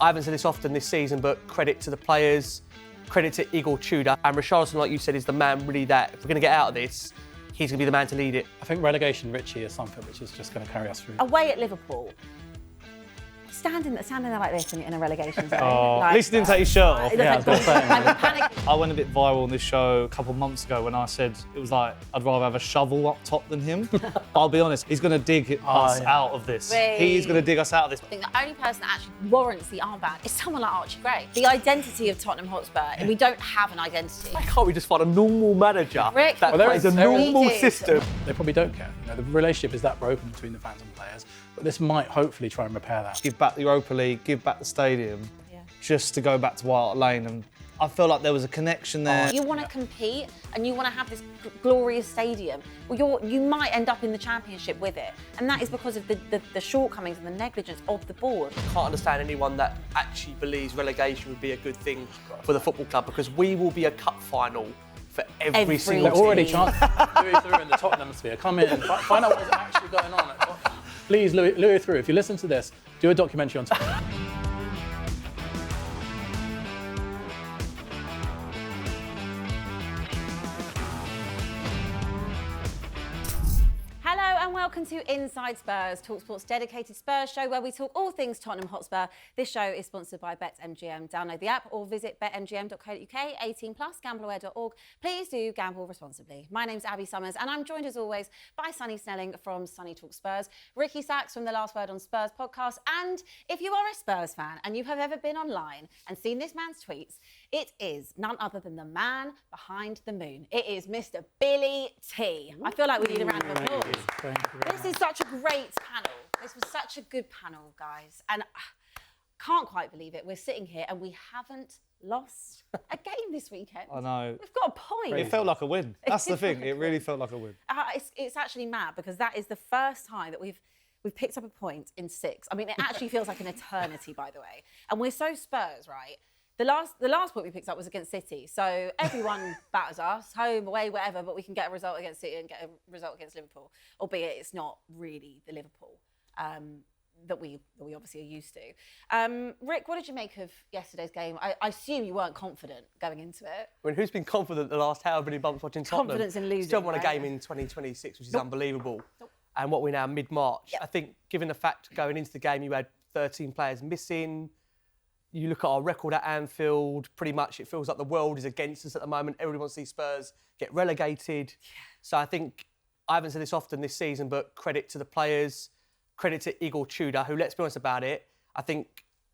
I haven't said this often this season, but credit to the players, credit to Igor Tudor. And RICHARLISON, like you said, is the man really that, if we're going to get out of this, he's going to be the man to lead it. I think relegation, Richie, is something which is just going to carry us through. Away at Liverpool, standing there like this in a relegation zone. Oh, like, at least he didn't take his shirt off. Yeah, I was gonna say. I'm panicking. I went a bit viral on this show a couple of months ago when I said it was like I'd rather have a shovel up top than him. But I'll be honest, he's going to dig us out of this. Really? He's going to dig us out of this. I think the only person that actually warrants the armband is someone like Archie Gray. The identity of Tottenham Hotspur, and we don't have an identity. Why can't we just find a normal manager Rick, that plays a normal system? They probably don't care. You know, the relationship is that broken between the fans and players, but this might hopefully try and repair that. Give back the Europa League, give back the stadium, just to go back to White Hart Lane. And I felt like there was a connection there. You want to compete and you want to have this glorious stadium. Well, you might end up in the Championship with it, and that is because of the shortcomings and the negligence of the board. I can't understand anyone that actually believes relegation would be a good thing for the football club, because we will be a cup final for every single They're team. already chanting Louis through in the Tottenham sphere. Come in and find out what's actually going on at Tottenham. Please, Louis through, if you listen to this, do a documentary on Tottenham. Hello and welcome to Inside Spurs, talkSPORT's dedicated Spurs show where we talk all things Tottenham Hotspur. This show is sponsored by BetMGM. Download the app or visit betmgm.co.uk, 18+, gambleaware.org. Please do gamble responsibly. My name's Abbi Summers and I'm joined as always by Sonny Snelling from Sonny Talk Spurs, Ricky Sachs from the Last Word On Spurs podcast, and if you are a Spurs fan and you have ever been online and seen this man's tweets, it is none other than the man behind the moon. It is Mr. Billie T. I feel like we need a round of applause. This is such a great panel. This was such a good panel, guys. And I can't quite believe it. We're sitting here and we haven't lost a game this weekend. I know. We've got a point. It felt like a win. That's the thing. It really felt like a win. It's actually mad because that is the first time that we've picked up a point in 6. I mean, it actually feels like an eternity, by the way. And we're so Spurs, right? The last point we picked up was against City. So everyone batters us, home, away, whatever, but we can get a result against City and get a result against Liverpool, albeit it's not really the Liverpool that we obviously are used to. Rick, what did you make of yesterday's game? I assume you weren't confident going into it. I mean, who's been confident the last however many months watching Tottenham? Confidence in losing. Still won a right? game in 2026, which is unbelievable. And what we're now mid-March. I think, given the fact going into the game you had 13 players missing, you look at our record at Anfield, pretty much it feels like the world is against us at the moment. Everybody wants to see Spurs get relegated. So I think, I haven't said this often this season, but credit to the players, credit to Igor Tudor, who, let's be honest about it, I think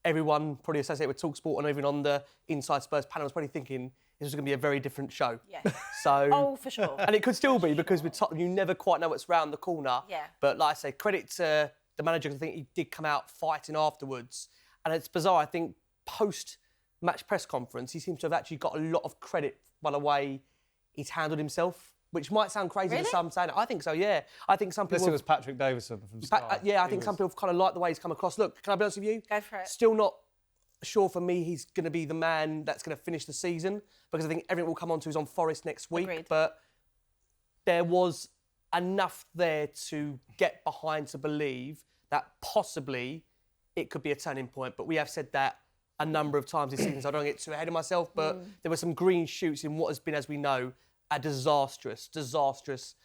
everyone probably associated with talkSPORT and even on the Inside Spurs panel was probably thinking this was going to be a very different show. Yeah. So, oh, for sure. And it could still be, because with Tottenham, you never quite know what's round the corner. Yeah. But like I say, credit to the manager, because I think he did come out fighting afterwards. And it's bizarre, I think, post-match press conference, he seems to have actually got a lot of credit by the way he's handled himself, which might sound crazy to some saying it. I think so, yeah. I think some people... This was Patrick Davison from Sky. Yeah, I think some people kind of like the way he's come across. Look, can I be honest with you? Go for it. Still not sure for me he's going to be the man that's going to finish the season, because I think everything we'll come on to is on Forest next week. Agreed. But there was enough there to get behind to believe that possibly it could be a turning point. But we have said that a number of times this season, so I don't get too ahead of myself, but there were some green shoots in what has been, as we know, a disastrous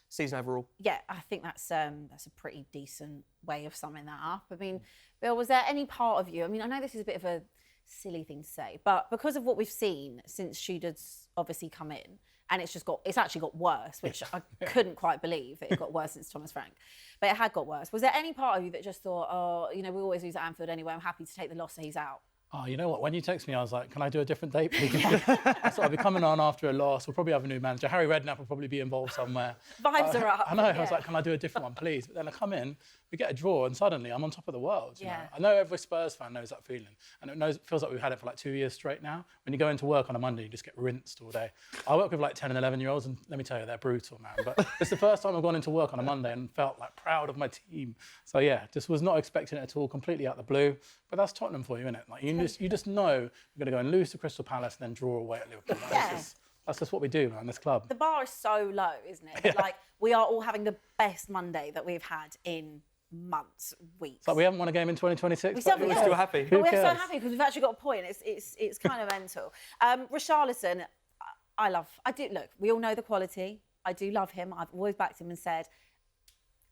season overall. Yeah, I think that's a pretty decent way of summing that up. I mean, Bill, was there any part of you, I mean, I know this is a bit of a silly thing to say, but because of what we've seen since Tudor's obviously come in, and it's actually got worse, which I couldn't quite believe that it got worse since Thomas Frank, but it had got worse. Was there any part of you that just thought, oh, you know, we always lose at Anfield anyway, I'm happy to take the loss so he's out? Oh, you know what? When you text me, I was like, can I do a different date, please? I thought I'd be coming on after a loss. We'll probably have a new manager. Harry Redknapp will probably be involved somewhere. Vibes are up. I know. I was like, can I do a different one, please? But then I come in, we get a draw, and suddenly I'm on top of the world. You know? I know every Spurs fan knows that feeling. And it feels like we've had it for like 2 years straight now. When you go into work on a Monday, you just get rinsed all day. I work with like 10 and 11-year-olds, and let me tell you, they're brutal, man. But it's the first time I've gone into work on a Monday and felt like proud of my team. So yeah, just was not expecting it at all, completely out the blue. But that's Tottenham for you, isn't it? Like you just know you're going to go and lose to Crystal Palace and then draw away at Liverpool. That's just what we do, man, this club. The bar is so low, isn't it? Like, we are all having the best Monday that we've had in months, weeks. It's like we haven't won a game in 2026. We're still happy. But we're so cares? happy because we've actually got a point. It's kind of mental. RICHARLISON, look, we all know the quality. I do love him. I've always backed him and said,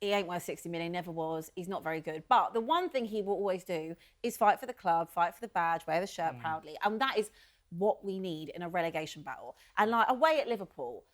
he ain't worth 60 million, never was. He's not very good. But the one thing he will always do is fight for the club, fight for the badge, wear the shirt proudly. And that is what we need in a relegation battle. And like away at Liverpool,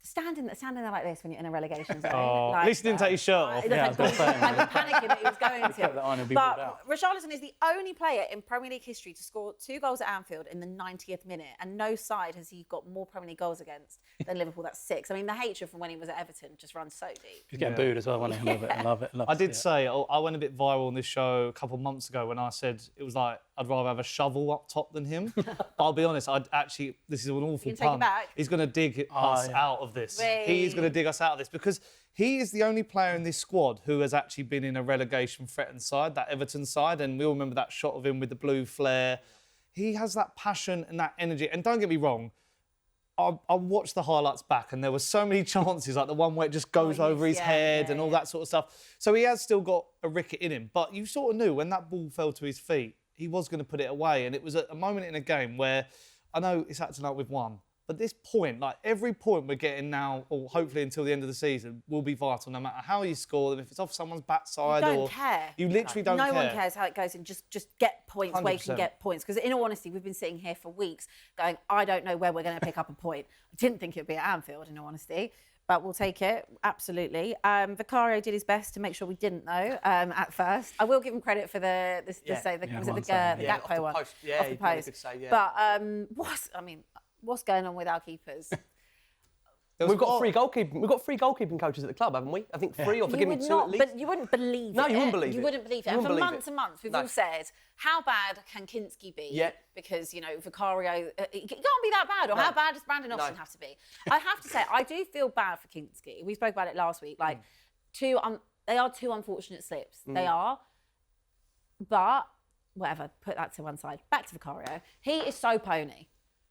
standing there like this when you're in a relegation zone. At least he didn't take his shirt off. Yeah, I was gonna say, I'm panicking that he was going kept that on, he'll be brought But out. RICHARLISON is the only player in Premier League history to score 2 goals at Anfield in the 90th minute, and no side has he got more Premier League goals against than Liverpool. That's 6. I mean, the hatred from when he was at Everton just runs so deep. He's getting booed as well, wasn't he? I love it. I did say, I went a bit viral on this show a couple of months ago when I said it was like, I'd rather have a shovel up top than him. But I'll be honest, this is an awful You can take it pun. back? He's going to dig us out of this. He is going to dig us out of this because he is the only player in this squad who has actually been in a relegation threatened side, that Everton side, and we all remember that shot of him with the blue flare. He has that passion and that energy. And don't get me wrong, I watched the highlights back and there were so many chances, like the one where it just goes over his head and all that sort of stuff. So he has still got a ricket in him. But you sort of knew when that ball fell to his feet, he was going to put it away. And it was a moment in a game where I know it's acting like we've won. But this point, like every point we're getting now, or hopefully until the end of the season, will be vital no matter how you score them, if it's off someone's backside You or... don't care. You literally don't care. No one cares how it goes, and just get points where you can 100%. get points. Because in all honesty, we've been sitting here for weeks going, I don't know where we're going to pick up a point. I didn't think it would be at Anfield, in all honesty. But we'll take it, absolutely. Vicario did his best to make sure we didn't know at first. I will give him credit for the Gakpo one? Post. Yeah, off the you probably post. could say, yeah. But what's going on with our keepers? We've got 3 goalkeeping coaches at the club, haven't we? I think 3 or forgive me, 2 at least. But you wouldn't believe it. No, you wouldn't believe it. You wouldn't believe it. You And for wouldn't believe months it. and months, we've No. all said, how bad can Kinski be? Yeah. Because, Vicario, it can't be that bad. Or how bad does Brandon Austin have to be? I have to say, I do feel bad for Kinski. We spoke about it last week. Like, they are 2 unfortunate slips. They are. But, whatever, put that to one side. Back to Vicario. He is so pony.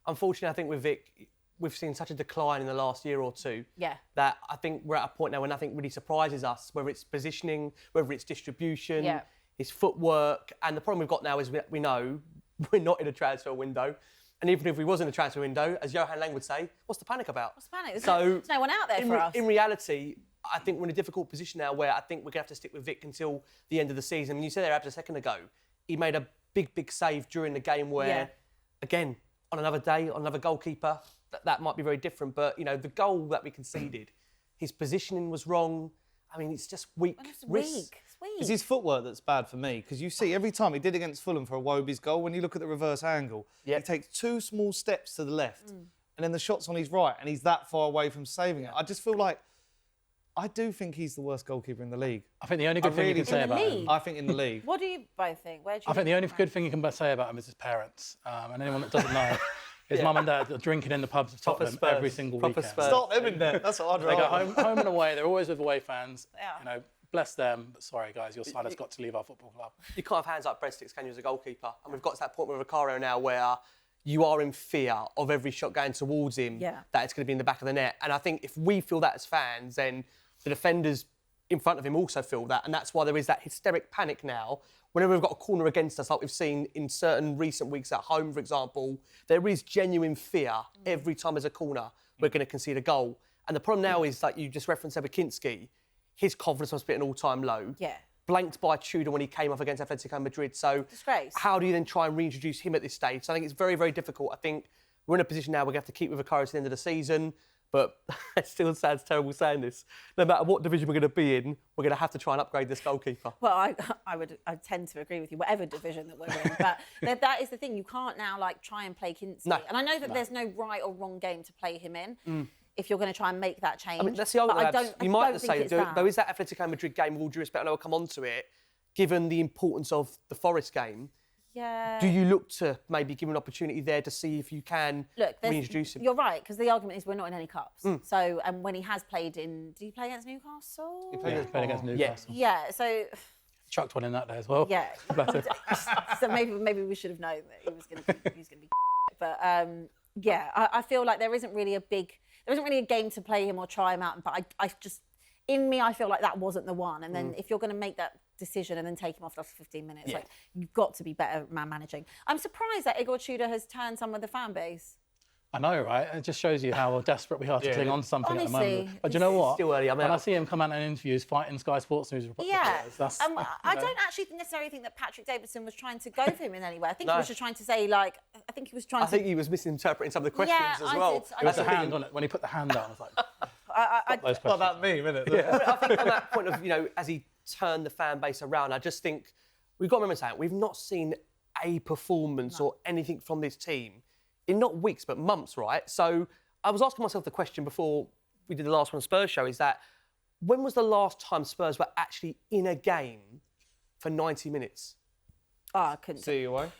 Unfortunately, I think with Vic, we've seen such a decline in the last year or two that I think we're at a point now where nothing really surprises us, whether it's positioning, whether it's distribution, his footwork. And the problem we've got now is we know we're not in a transfer window. And even if we was in a transfer window, as Johan Lang would say, what's the panic about? What's the panic? There's no one out there for us. In reality, I think we're in a difficult position now where I think we're going to have to stick with Vic until the end of the season. And you said there a second ago, he made a big save during the game where, again, on another day, on another goalkeeper, that might be very different. But, the goal that we conceded, his positioning was wrong. I mean, it's just weak. It's weak. It's his footwork that's bad for me, because you see every time he did against Fulham for a Wobie's goal, when you look at the reverse angle, he takes 2 small steps to the left and then the shot's on his right and he's that far away from saving it. I just feel like, I do think he's the worst goalkeeper in the league. I think the only good thing you can say about him... I think in the league. What do you both think? I think the only good thing you can say about him is his parents. And anyone that doesn't know, his mum and dad are drinking in the pubs of Tottenham every single weekend. Stop them in there. That's what I'd They rather. go home and away. They're always with away fans. Bless them. But sorry, guys, your son has got to leave our football club. You can't have hands like breadsticks, can you, as a goalkeeper? And we've got to that point with Vicario now where you are in fear of every shot going towards him, that it's going to be in the back of the net. And I think if we feel that as fans, then the defenders in front of him also feel that. And that's why there is that hysteric panic now. Whenever we've got a corner against us, like we've seen in certain recent weeks at home, for example, there is genuine fear every time there's a corner, we're going to concede a goal. And the problem now is, like you just referenced Kinski, his confidence must be at an all-time low. Blanked by Tudor when he came off against Atletico Madrid. So disgrace. How do you then try and reintroduce him at this stage? So I think it's very, very difficult. I think we're in a position now we're going to have to keep with Vicario to the end of the season. But it still sounds terrible saying this. No matter what division we're going to be in, we're going to have to try and upgrade this goalkeeper. Well, I tend to agree with you, whatever division that we're in. But that is the thing. You can't now try and play Kinski. No. And I know that there's no right or wrong game to play him in. If you're going to try and make that change. I mean, that's the argument. You might say, there is that Atletico Madrid game, with all due respect, I know I'll come on to it, given the importance of the Forest game, do you look to maybe give him an opportunity there to see if you can reintroduce him? You're right, because the argument is we're not in any cups. So, and when he has played in... Did he play against Newcastle? He played against Newcastle. Yeah, so... Chucked one in that day as well. Yeah. So maybe we should have known that he was going to be But, I feel like there isn't really a game to play him or try him out. But I just... in me, I feel like that wasn't the one. And then if you're going to make that decision and then take him off after 15 minutes, like you've got to be better man managing. I'm surprised that Igor Tudor has turned some of the fan base. I know, right? It just shows you how desperate we are to cling on to something Honestly, at the moment. But do you know what? Still early. When I see him come out in interviews fighting Sky Sports News reporters, that's... I don't actually necessarily think that Patrick Davidson was trying to go for him in any way. I think he was just trying to say, like, I think he was misinterpreting some of the questions as well. He had the hand on it. When he put the hand down, I was like... Not that meme, isn't it? Yeah. I think on that point of, as he turned the fan base around, I just think we've got to remember something. We've not seen a performance or anything from this team in not weeks, but months, right? So I was asking myself the question before we did the Last Word On Spurs show, is that when was the last time Spurs were actually in a game for 90 minutes? Oh, I couldn't see you away.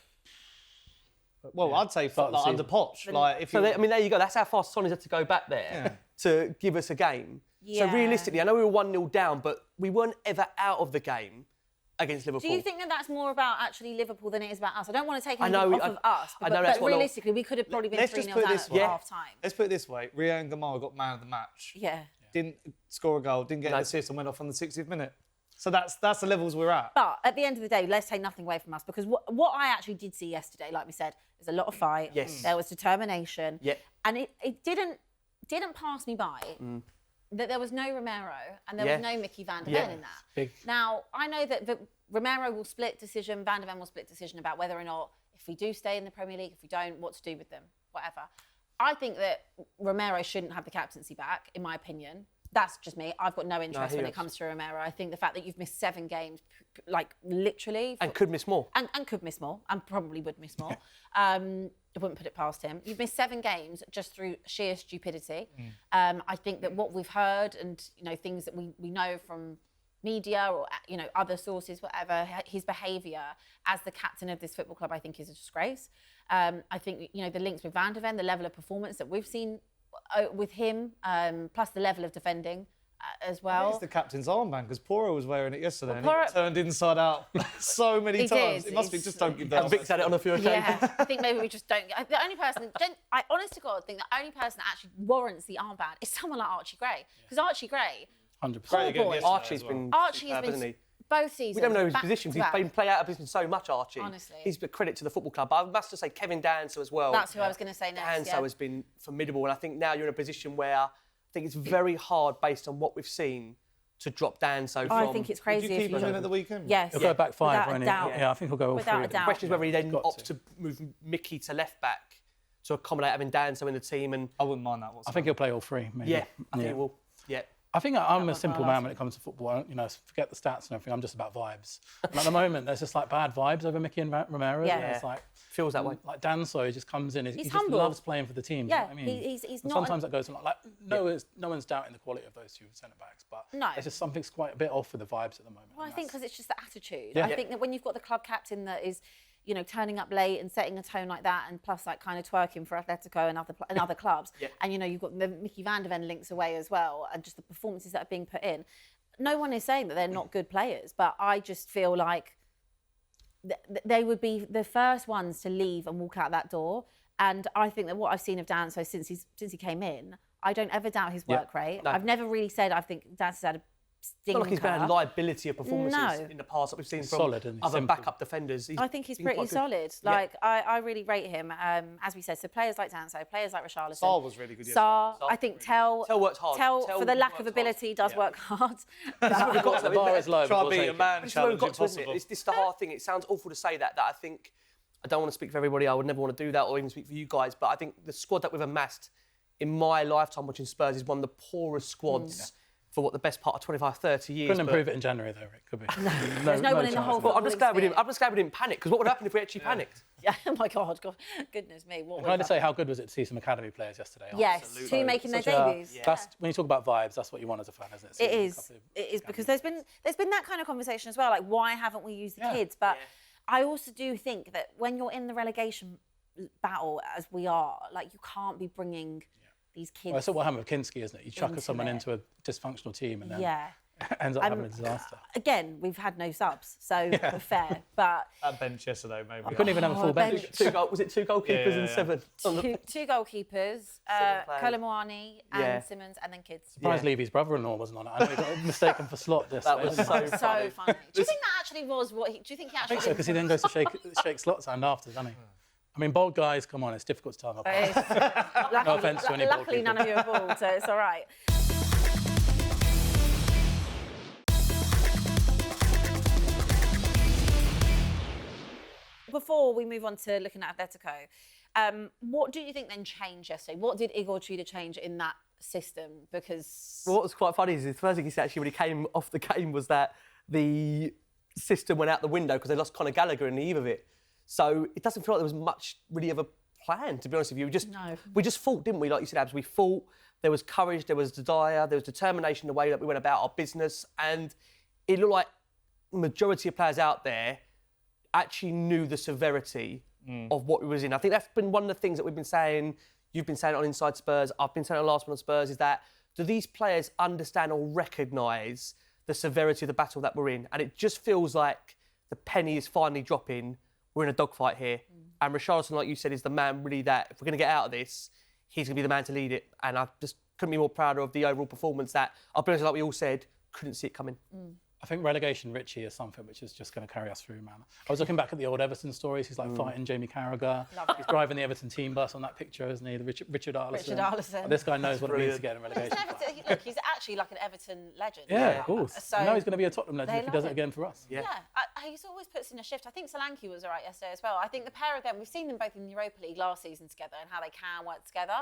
Well, I'd say under Poch. There you go. That's how fast Sonny's had to go back there to give us a game. Yeah. So realistically, I know we were 1-0 down, but we weren't ever out of the game against Liverpool. Do you think that that's more about actually Liverpool than it is about us? I don't want to take anything off of us, but realistically, we could have probably been 3-0 down at half-time. Let's put it this way. Rio and Gamal got man of the match. Yeah. Didn't score a goal, didn't get an assist and went off on the 60th minute. So that's the levels we're at. But at the end of the day, let's take nothing away from us, because what I actually did see yesterday, like we said, there's a lot of fight. Yes. There was determination. Yeah. And it didn't pass me by that there was no Romero and there was no Mickey van der Ven in that. Now, I know that Romero will split decision, Van der Ven will split decision about whether or not, if we do stay in the Premier League, if we don't, what to do with them, whatever. I think that Romero shouldn't have the captaincy back, in my opinion. That's just me. I've got no interest when it comes to Romero. I think the fact that you've missed 7 games, like literally... And could miss more. And could miss more, and probably would miss more. I wouldn't put it past him. You've missed 7 games just through sheer stupidity. I think that what we've heard and, things that we know from media or, other sources, whatever, his behaviour as the captain of this football club, I think is a disgrace. I think, the links with Van der Ven, the level of performance that we've seen with him, plus the level of defending as well. It's the captain's armband, because Poro was wearing it yesterday and it turned inside out so many times. It must be just don't give that. And Vic's had it on a few occasions. Yeah, I think maybe we just don't. The only person, I honest to God think the only person that actually warrants the armband is someone like Archie Gray. Because Archie Gray, 100%. Archie's been hasn't he? Both seasons. We don't know his positions. He's been play out of position so much, Archie. Honestly. He's a credit to the football club. But I must just say Kevin Danso as well. That's who I was going to say next. Danso has been formidable. And I think now you're in a position where I think it's very hard, based on what we've seen, to drop Danso from... I think it's crazy. Did you keep him in at the weekend? Yes. He'll go back 5, won't he? Yeah, I think he'll go all 3. Without a doubt. The question is whether he then opts to move Mickey to left back to accommodate having Danso in the team. And I wouldn't mind that whatsoever. I think he'll play all 3, maybe. Yeah, I think he will. Yeah. I think I'm a simple man when it comes to football. Forget the stats and everything. I'm just about vibes. And at the moment, there's just like bad vibes over Mickey and Romero. Yeah. It's like feels that way. Like Danso just comes in. He just humble. loves playing for the team. Yeah, you know what I mean? he's not. Sometimes that goes on. No one's doubting the quality of those 2 centre backs, but there's just something's quite a bit off with the vibes at the moment. Well, I think because it's just the attitude. Yeah. I think that when you've got the club captain that is, turning up late and setting a tone like that, and plus like kind of twerking for Atletico and other clubs, and you've got the Mickey van der Ven links away as well, and just the performances that are being put in. No one is saying that they're not good players, but I just feel like they would be the first ones to leave and walk out that door. And I think that what I've seen of Danso since he came in, I don't ever doubt his work rate. No. I've never really said I think Danso's had a stinker. It's not like he's been a liability of performances in the past that we've seen from other backup defenders. I think he's pretty solid. I really rate him. As we said, so players like Danso, players like RICHARLISON. Sarr was really good. Sarr, I think Tell works hard. Tell for the lack of ability, does work hard. The bar is low. Try to beat a man challenge impossible. It's just the hard thing. It sounds awful to say that I think, I don't want to speak for everybody. I would never want to do that or even speak for you guys. But I think the squad that we've amassed in my lifetime watching Spurs is one of the poorest squads for what the best part of 25, 30 years. Couldn't improve it in January though, Rick. Could be. There's no one in the whole. Well, I'm just glad we didn't panic, because what would happen if we actually panicked? Yeah. Oh my God, goodness me. Can I just say how good was it to see some academy players yesterday? Yes, absolutely. 2 making their debuts. That's when you talk about vibes. That's what you want as a fan, isn't it? It is because there's been that kind of conversation as well. Like, why haven't we used the kids? But I also do think that when you're in the relegation battle, as we are, like, you can't be bringing these kids. Well, that's what happened with Kinski, isn't it? You chuck someone into a dysfunctional team and then Ends up having a disaster. Again, we've had no subs, so fair. But That bench yesterday, maybe. We couldn't even have a full bench. Was it 2 goalkeepers and 7? two goalkeepers, Colomwani and Simmons, and then kids. Surprised Levy's brother-in-law wasn't on it. I know he got mistaken for Slot. That was so funny. Do you think that actually was what? Do you think he actually? I think so, because he then goes to shake Slot's hand after, doesn't he? I mean, bold guys, come on, it's difficult to tell them apart. No offence to any Luckily, none of you are bald, so it's all right. Before we move on to looking at Atletico, what do you think then changed yesterday? What did Igor Tudor change in that system? Because what was quite funny is the first thing he said actually when he came off the game was that the system went out the window because they lost Conor Gallagher in the eve of it. So it doesn't feel like there was much really of a plan, to be honest with you. We just fought, didn't we? Like you said, Abs, we fought. There was courage, there was desire, there was determination in the way that we went about our business, and it looked like the majority of players out there actually knew the severity of what we was in. I think that's been one of the things that we've been saying. You've been saying it on Inside Spurs. I've been saying it on Last Word On Spurs. Is that do these players understand or recognise the severity of the battle that we're in? And it just feels like the penny is finally dropping. We're in a dogfight here, and RICHARLISON, like you said, is the man really that if we're going to get out of this, he's going to be the man to lead it. And I just couldn't be more prouder of the overall performance. That I'll be honest, like we all said, couldn't see it coming. I think relegation Richie is something which is just going to carry us through, man. I was looking back at the old Everton stories. He's like fighting Jamie Carragher. He's driving the Everton team bus on that picture, isn't he? The Richarlison. This guy knows what it means to get in relegation. Look, he's actually like an Everton legend. Yeah, of course. So now he's going to be a Tottenham legend if he does it again for us. Yeah, he always puts in a shift. I think Solanke was all right yesterday as well. I think the pair of them, we've seen them both in the Europa League last season together and how they can work together.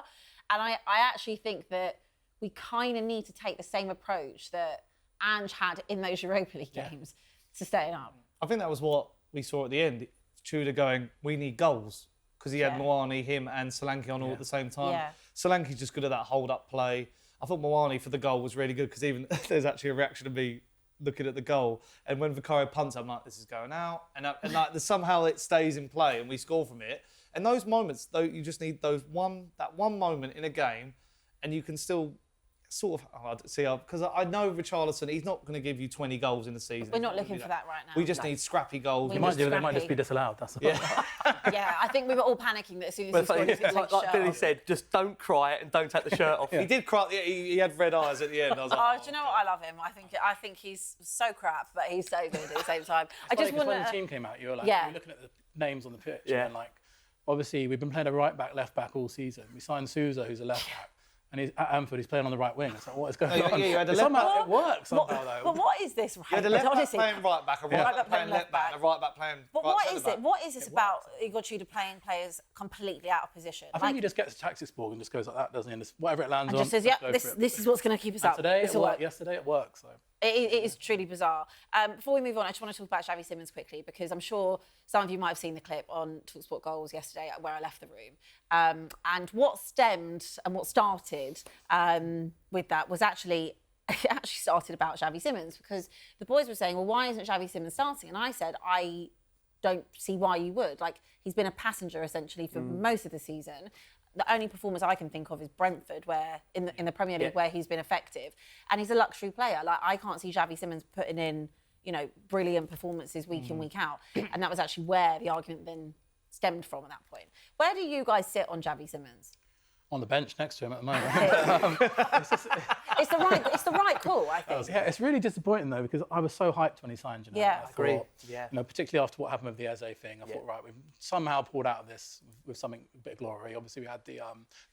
And I actually think that we kind of need to take the same approach that Ange had in those Europa League games to staying up. I think that was what we saw at the end. Tudor going, we need goals, because he had Moani, him and Solanke on all at the same time. Yeah. Solanke's just good at that hold-up play. I thought Moani for the goal was really good, because even there's actually a reaction of me looking at the goal. And when Vicario punts, I'm like, this is going out. And like, somehow it stays in play and we score from it. And those moments, though, you just need that one moment in a game, and you can still sort of see, because I know RICHARLISON, he's not going to give you 20 goals in the season. We're not looking for that right now. We just need scrappy goals. They might just be disallowed. That's all. Yeah, I think we were all panicking that as soon as he scored, he was going to take like Billy said, just don't cry and don't take the shirt off. He did cry. He had red eyes at the end. I was like, do you know what? I love him. I think he's so crap, but he's so good at the same time. I just want when the team came out, you were like, you were looking at the names on the pitch, and like, obviously we've been playing a right back, left back all season. We signed Sousa, who's a left back. And he's at Anfield, he's playing on the right wing. It's like, what is going on? Yeah, you had a somehow it works somehow, though. But what is this, right? You had a left back playing right back, a right back playing left back, and a right back playing But right what is back. it? What is this about Igor Tudor playing players completely out of position? I think he just gets the tactics ball and just goes like that, doesn't he? And whatever it lands and on, just says, this is what's going to keep us up. Today it worked. Yesterday it worked. So. It is truly bizarre. Before we move on, I just want to talk about Xavi Simons quickly, because I'm sure some of you might have seen the clip on talkSPORT Goals yesterday where I left the room. And what stemmed and what started with that was actually started about Xavi Simons, because the boys were saying, well, why isn't Xavi Simons starting? And I said, I don't see why you would. Like, he's been a passenger essentially for most of the season. The only performance I can think of is Brentford, where in the Premier League, where he's been effective, and he's a luxury player. Like, I can't see Xavi Simons putting in, brilliant performances week in, week out, and that was actually where the argument then stemmed from at that point. Where do you guys sit on Xavi Simons? On the bench next to him at the moment. It's the right call, I think. Yeah, it's really disappointing though, because I was so hyped when he signed. Yeah, I thought, particularly after what happened with the Eze thing, I thought, right, we've somehow pulled out of this with something a bit of glory. Obviously, we had the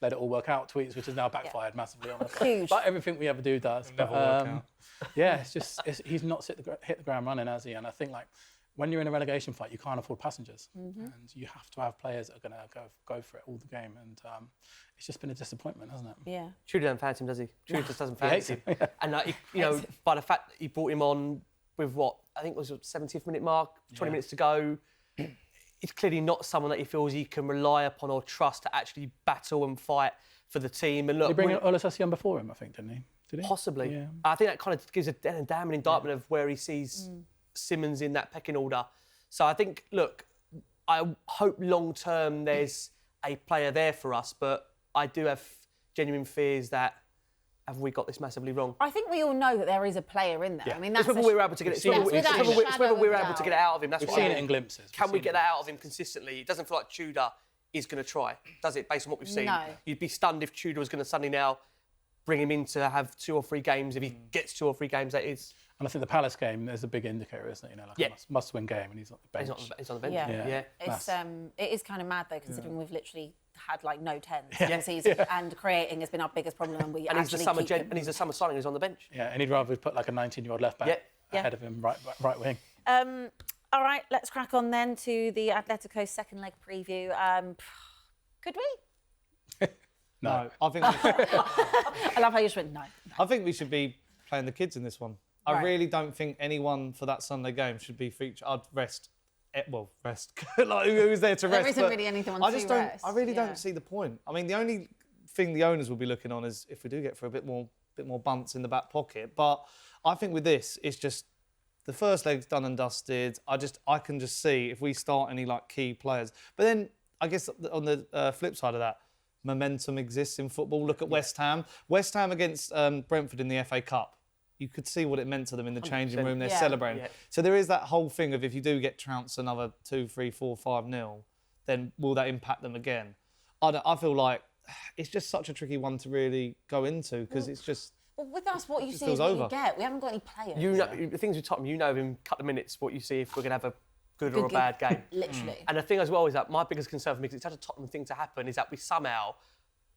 "let it all work out" tweets, which has now backfired massively on us. Huge. But everything we ever do does. Never work out. Yeah, it's just he's not hit the ground running, has he? And I think like, when you're in a relegation fight, you can't afford passengers, and you have to have players that are going to go for it all the game. And it's just been a disappointment, hasn't it? Yeah. Tudor doesn't fancy him, does he? Tudor just doesn't fancy him. And by the fact that he brought him on with what I think was the 70th minute mark, 20 minutes to go, it's clearly not someone that he feels he can rely upon or trust to actually battle and fight for the team. And look, did he bring Olusegun before him? I think, didn't he? Did he? Possibly. Yeah. I think that kind of gives a damning indictment of where he sees Simons in that pecking order. So I think, look, I hope long-term there's a player there for us, but I do have genuine fears that have we got this massively wrong? I think we all know that there is a player in there. Yeah. I mean, that's it's whether we're able to get it. It's whether we're able to get it out of him. That's We've what seen I it mean. in glimpses. Can we get that out of him consistently? It doesn't feel like Tudor is going to try, does it? Based on what we've seen, No. You'd be stunned if Tudor was going to suddenly now bring him in to have 2 or 3 games. If he gets 2 or 3 games, that is. And I think the Palace game is a big indicator, isn't it? You know, like a must-win game, and he's on the bench. He's on the bench. Yeah. It is kind of mad though, considering we've literally had like no 10s this season, and creating has been our biggest problem. And we he's the summer signing who's on the bench. Yeah, and he'd rather put like a 19-year-old left back ahead of him, right wing. All right, let's crack on then to the Atletico second leg preview. Could we? No, I think. I love how you just went no. I think we should be playing the kids in this one. I Right. really don't think anyone for that Sunday game should be featured. I'd rest. Rest. Like, who's there to rest? There isn't really anything I just don't. I really don't see the point. I mean, the only thing the owners will be looking on is if we do get for a bit more bunts in the back pocket. But I think with this, it's just the first leg's done and dusted. I can just see if we start any like key players. But then I guess on the flip side of that, momentum exists in football. Look at West Ham. West Ham against Brentford in the FA Cup. You could see what it meant to them in the changing room. They're celebrating. Yeah. So there is that whole thing of if you do get trounced another 2, 3, 4, 5-0, then will that impact them again? I feel like it's just such a tricky one to really go into because it's just. Well, with us, what you see is what you get. We haven't got any players. You know, the things with Tottenham, you know in a couple of minutes what you see if we're going to have a good or a bad game. Literally. And the thing as well is that my biggest concern for me, because it's such a Tottenham thing to happen, is that we somehow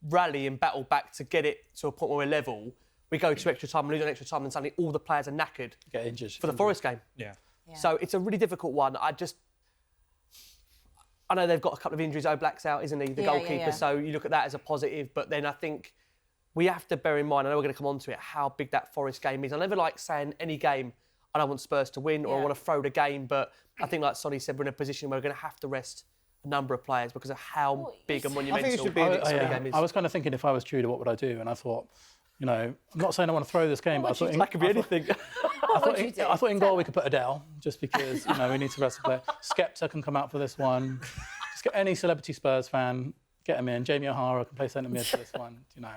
rally and battle back to get it to a point where we're level. We go to extra time, lose on extra time, and suddenly all the players are knackered. Get injured. For the Forest game. Yeah. So it's a really difficult one. I know they've got a couple of injuries. Oblak's out, isn't he? The goalkeeper. So you look at that as a positive. But then I think we have to bear in mind, I know we're going to come on to it, how big that Forest game is. I never like saying any game, I don't want Spurs to win or I want to throw the game. But I think, like Sonny said, we're in a position where we're going to have to rest a number of players because of how big and monumental it should be a game is. I was kind of thinking if I was Tudor, what would I do? And I thought, you know, I'm not saying I want to throw this game, but I thought that could be anything. I thought in goal we could put Adele, just because, you know, we need to rest the player. Skepta can come out for this one. Just get any celebrity Spurs fan, get him in. Jamie O'Hara can play centre mid for this one. You know,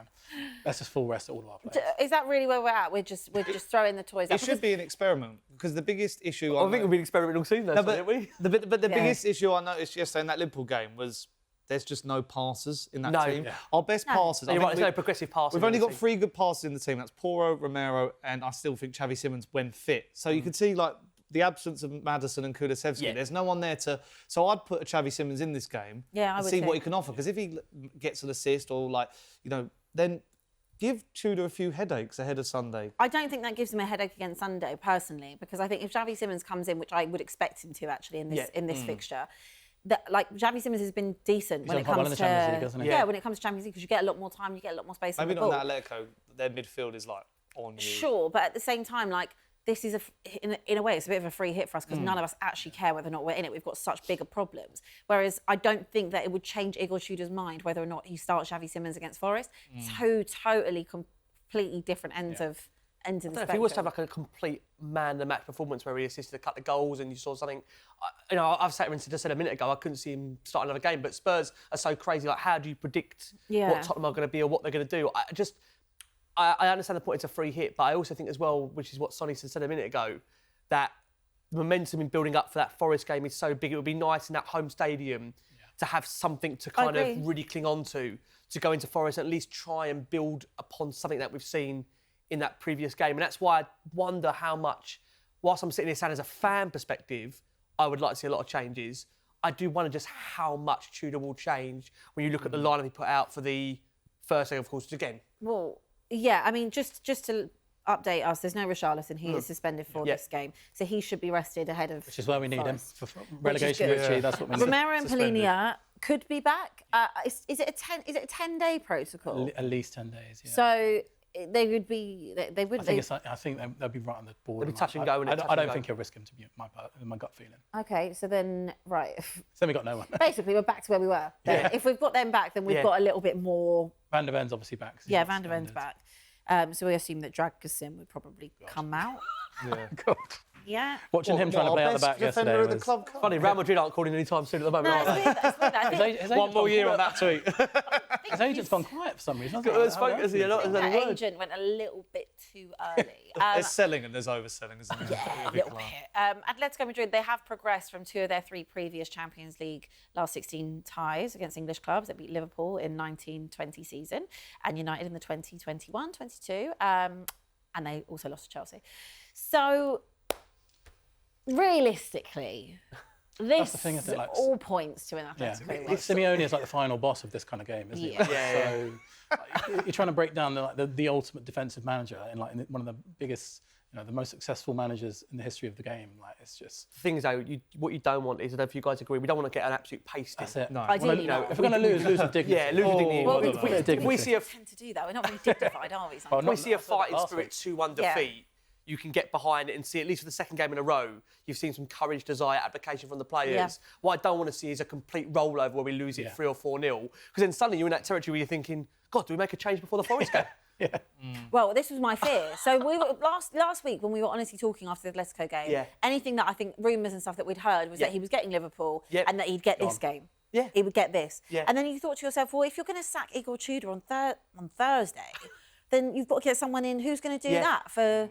let's just full rest all of our players. Is that really where we're at? We're just throwing the toys out. It should be an experiment because the biggest issue. I think we've been experimenting all season, though, haven't we? But the biggest issue I noticed yesterday in that Liverpool game was there's just no passers in that team. Yeah. Our best passers. You're right, there's no progressive passers. We've only got 3 good passers in the team. That's Porro, Romero, and I still think Xavi Simons when fit. So you can see like the absence of Maddison and Kulusevski. Yeah. There's no one there to. So I'd put a Xavi Simons in this game and see what he can offer. Because if he gets an assist or like then give Tudor a few headaches ahead of Sunday. I don't think that gives him a headache against Sunday personally, because I think if Xavi Simons comes in, which I would expect him to actually in this fixture. Like Xavi Simons has been decent when it comes to Champions League, hasn't he? when it comes to Champions League, because you get a lot more time, you get a lot more space. Maybe on the not ball. in that Atletico. Their midfield is like on you. Sure, but at the same time, like this is in a way it's a bit of a free hit for us because none of us actually care whether or not we're in it. We've got such bigger problems. Whereas I don't think that it would change Igor Tudor's mind whether or not he starts Xavi Simons against Forest. Totally, completely different ends of the spectrum. If he was to have like a complete man-of-the-match performance where he assisted a couple of goals and you saw something, I've sat here and just said a minute ago I couldn't see him start another game. But Spurs are so crazy. Like, how do you predict what Tottenham are going to be or what they're going to do? I understand the point. It's a free hit, but I also think as well, which is what Sonny said a minute ago, that the momentum in building up for that Forest game is so big. It would be nice in that home stadium to have something to kind of really cling on to go into Forest and at least try and build upon something that we've seen in that previous game. And that's why I wonder how much, whilst I'm sitting here saying as a fan perspective, I would like to see a lot of changes, I do wonder just how much Tudor will change when you look at the lineup he put out for the first leg, of course, again. Well, yeah, I mean, just to update us, there's no RICHARLISON. He is suspended for this game. So he should be rested ahead of Which is why we need Forest. him for relegation. Richie, that's what we need. Romero and Polinia could be back. Is it a 10-day protocol? At least 10 days, yeah. So they would be. They would. I think they'll be right on the board. They'll be touch and go. I don't think he'll risk him, to be my gut feeling. Okay, so then right. So then we got no one. Basically, we're back to where we were. Then. If we've got them back, then we've got a little bit more. Van der Ven's obviously back. Yeah, Van der Ven's back. So we assume that Dragusin would probably come out. God. Yeah. Watching him trying to play out the back yesterday was... Funny, Real Madrid aren't calling any time soon at the moment, No, are they? it's weird. I think One more year on that tweet. I His agent's gone quiet for some reason. The agent went a little bit too early. There's selling and there's overselling, isn't there? Yeah, a little bit. Atletico Madrid, they have progressed from 2 of their 3 previous Champions League last 16 ties against English clubs. They beat Liverpool in 19-20 season and United in the 20-21-22. And they also lost to Chelsea. So, realistically, this all points to an Atletico. Simeone is like the final boss of this kind of game, isn't he? So you're trying to break down the ultimate defensive manager in one of the biggest, the most successful managers in the history of the game. Like, it's just... The thing is, though, what you don't want is, I don't know if you guys agree, we don't want to get an absolute pasting. That's it. No. Ideally, if we're going to lose with dignity. Yeah, lose with dignity. Well, if we see a... tend to do that. We're not very dignified, are we? If we see a fighting spirit 2-1 defeat, you can get behind it and see, at least for the second game in a row, you've seen some courage, desire, application from the players. Yeah. What I don't want to see is a complete rollover where we lose it 3 or 4-0. Because then suddenly you're in that territory where you're thinking, God, do we make a change before the Forest game? Well, this was my fear. So we were last week when we were honestly talking after the Atletico game, anything that I think, rumours and stuff that we'd heard was that he was getting Liverpool and that he'd get this game. Yeah. He would get this. Yeah. And then you thought to yourself, well, if you're going to sack Igor Tudor on Thursday, then you've got to get someone in who's going to do that for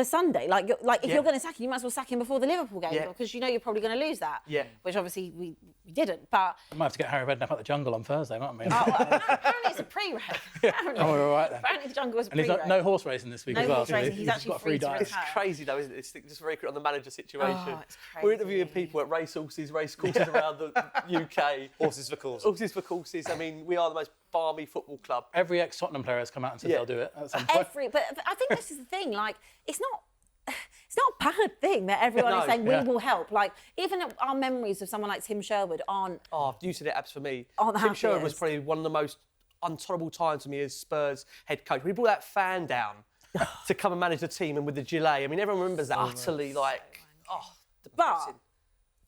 Sunday. If you're going to sack him, you might as well sack him before the Liverpool game because you're probably going to lose that. Yeah. Which obviously we didn't. But we might have to get Harry Redknapp out the jungle on Thursday, mightn't we? Apparently it's a pre-reg. We're all right then. Apparently the jungle was a pre-reg. And there's no horse racing this week as well. Horse racing. He's actually free to return. It's crazy though, isn't it? It's just very quick on the manager situation. Oh, it's crazy. We're interviewing people at race courses around the UK. Horses for courses. Horses for courses. I mean, we are the most balmy football club. Every ex-Tottenham player has come out and said they'll do it at some point. But I think this is the thing. It's not a bad thing that everyone is saying we will help. Even our memories of someone like Tim Sherwood aren't... Oh, you said it, Abs, for me. Tim Sherwood was probably one of the most intolerable times for me as Spurs head coach. We brought that fan down to come and manage the team, and with the gilet. I mean, everyone remembers that utterly, depressing.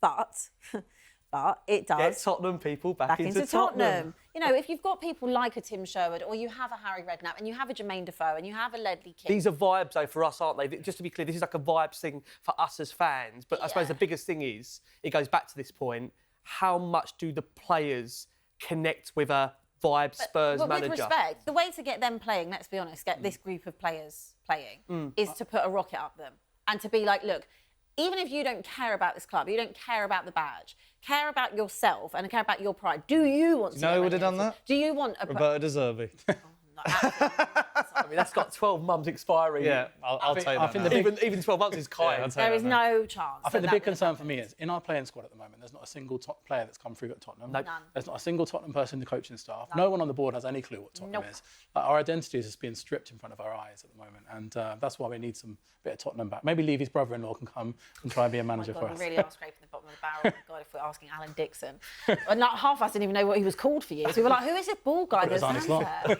But it does. Get Tottenham people back into Tottenham. If you've got people like a Tim Sherwood, or you have a Harry Redknapp, and you have a Jermaine Defoe, and you have a Ledley King. These are vibes, though, for us, aren't they? Just to be clear, this is like a vibes thing for us as fans. But I suppose the biggest thing is, it goes back to this point, how much do the players connect with a Spurs manager? With respect, the way to get them playing, let's be honest, get this group of players playing, is to put a rocket up them. And to be like, look, even if you don't care about this club, you don't care about the badge, care about yourself and care about your pride. Do you want to... You know who would have done that? Do you want... Roberto De Zerbi. I mean, that's got 12 months expiring. Yeah, I'll take that. Even 12 months is kind. There is no chance. I think the big concern for me is, in our playing squad at the moment, there's not a single top player that's come through at Tottenham. None. There's not a single Tottenham person in the coaching staff. No one on the board has any clue what Tottenham is. Our identity is just being stripped in front of our eyes at the moment, and that's why we need some bit of Tottenham back. Maybe Levy's brother-in-law can come and try and be a manager for us. We really are scraping the bottom of the barrel. God, if we're asking Alan Dixon. Not half of us didn't even know what he was called for years. We were like, who is this bald guy that stands there?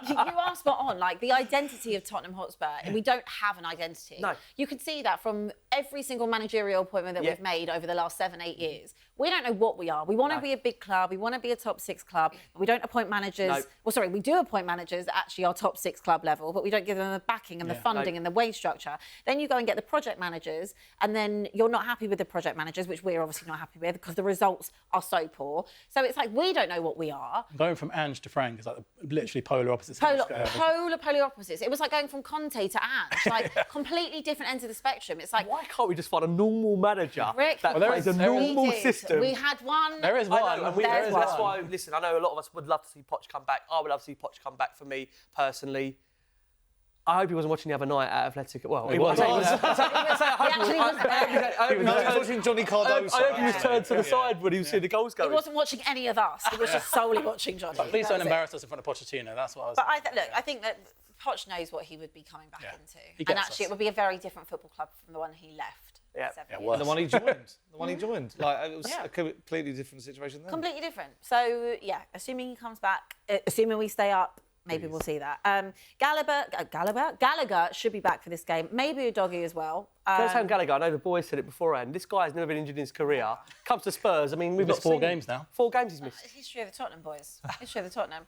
You are spot on. The identity of Tottenham Hotspur, we don't have an identity. No. You can see that from every single managerial appointment that we've made over the last 7-8 years. We don't know what we are. We want to be a big club. We want to be a top 6 club. But we don't appoint managers. No. Well, sorry, we do appoint managers that actually are top 6 club level, but we don't give them the backing and the funding and the wage structure. Then you go and get the project managers, and then you're not happy with the project managers, which we're obviously not happy with because the results are so poor. So it's we don't know what we are. Going from Ange to Frank is literally polar opposites. Polar opposites. It was like going from Conte to Ange, completely different ends of the spectrum. It's why can't we just find a normal manager that plays a normal system? We had one. There is one. That's why, listen, I know a lot of us would love to see Poch come back. I would love to see Poch come back for me, personally. I hope he wasn't watching the other night at Atletico. Well, he was. He was watching Johnny Cardoso. I hope he was turned to the side when he was seeing the goals going. He wasn't watching any of us. He was just solely watching Johnny. But please don't embarrass us in front of Pochettino. That's what I was... But I think that Poch knows what he would be coming back into. And actually, it would be a very different football club from the one he left. And the one he joined. It was a completely different situation then. Completely different. So, assuming he comes back, assuming we stay up, maybe we'll see that. Gallagher should be back for this game. Maybe Udogie as well. Sam Gallagher, I know the boys said it beforehand. This guy's never been injured in his career. Comes to Spurs, I mean, we've got 4 games now. 4 games he's missed. History of the Tottenham boys. History of the Tottenham.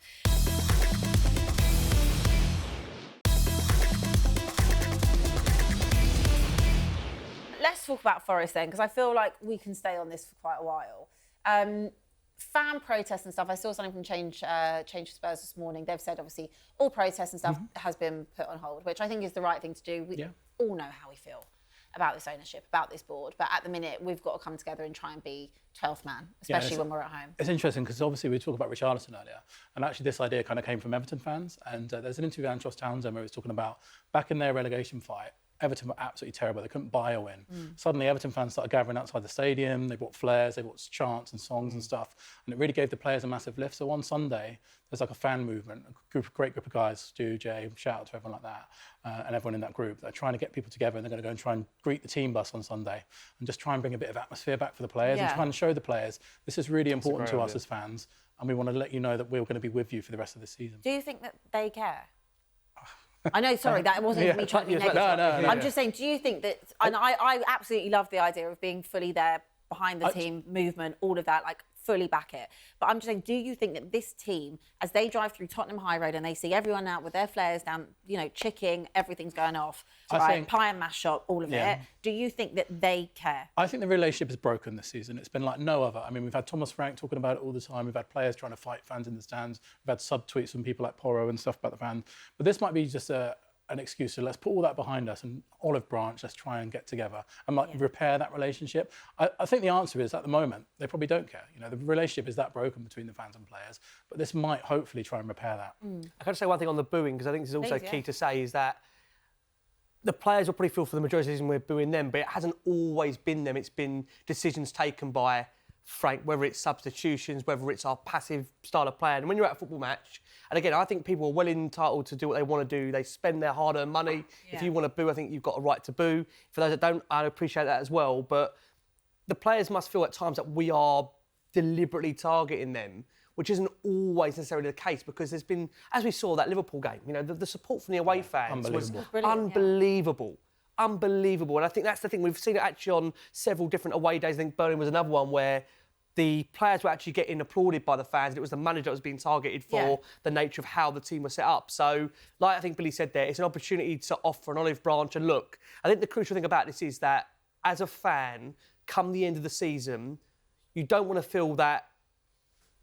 Let's talk about Forest then, because I feel like we can stay on this for quite a while. fan protests and stuff, I saw something from Change for Spurs this morning. They've said, obviously, all protests and stuff has been put on hold, which I think is the right thing to do. We all know how we feel about this ownership, about this board. But at the minute, we've got to come together and try and be 12th man, especially when we're at home. It's interesting because obviously we talked about RICHARLISON earlier, and actually this idea kind of came from Everton fans. And there's an interview with Andros Townsend where he was talking about back in their relegation fight, Everton were absolutely terrible. They couldn't buy a win. Suddenly, Everton fans started gathering outside the stadium. They brought flares, they brought chants and songs and stuff. And it really gave the players a massive lift. So one Sunday, there's like a fan movement, a great group of guys, Stu, Jay, shout out to everyone like that, and everyone in that group. They're trying to get people together, and they're going to go and try and greet the team bus on Sunday and just try and bring a bit of atmosphere back for the players and try and show the players this is really important to us as fans, and we want to let you know that we're going to be with you for the rest of the season. Do you think that they care? I know, sorry, that wasn't me trying to be negative. No. I'm just saying, do you think that, and I absolutely love the idea of being fully there behind the team, movement, all of that, like fully back it. But I'm just saying, do you think that this team, as they drive through Tottenham High Road and they see everyone out with their flares down, you know, chicking, everything's going off, right, pie and mash shop, all of it, do you think that they care? I think the relationship is broken this season. It's been like no other. I mean, we've had Thomas Frank talking about it all the time. We've had players trying to fight fans in the stands. We've had sub-tweets from people like Porro and stuff about the fans. But this might be just an excuse. So let's put all that behind us and olive branch, let's try and get together and repair that relationship. I think the answer is, at the moment, they probably don't care. You know, the relationship is that broken between the fans and players, but this might hopefully try and repair that. I can say one thing on the booing, because I think this is also key to say, is that the players will probably feel for the majority of the season we're booing them, but it hasn't always been them. It's been decisions taken by Frank, whether it's substitutions, whether it's our passive style of play. And when you're at a football match, and again, I think people are well entitled to do what they want to do. They spend their hard-earned money. If you want to boo, I think you've got a right to boo. For those that don't, I appreciate that as well. But the players must feel at times that we are deliberately targeting them, which isn't always necessarily the case, because there's been, as we saw that Liverpool game, you know, the support from the away fans was unbelievable. Unbelievable. And I think that's the thing. We've seen it actually on several different away days. I think Birmingham was another one where the players were actually getting applauded by the fans, and it was the manager that was being targeted for the nature of how the team was set up. So, like I think Billy said there, it's an opportunity to offer an olive branch. And look, I think the crucial thing about this is that as a fan, come the end of the season, you don't want to feel that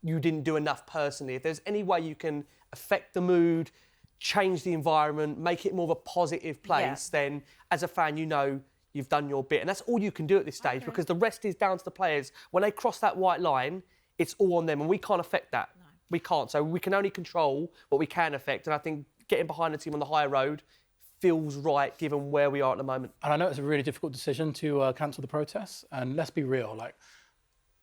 you didn't do enough personally. If there's any way you can affect the mood, change the environment, make it more of a positive place, then as a fan, you know you've done your bit. And that's all you can do at this stage, because the rest is down to the players. When they cross that white line, it's all on them, and we can't affect that. No. We can't. So we can only control what we can affect. And I think getting behind the team on the high road feels right, given where we are at the moment. And I know it's a really difficult decision to cancel the protests. And let's be real, like,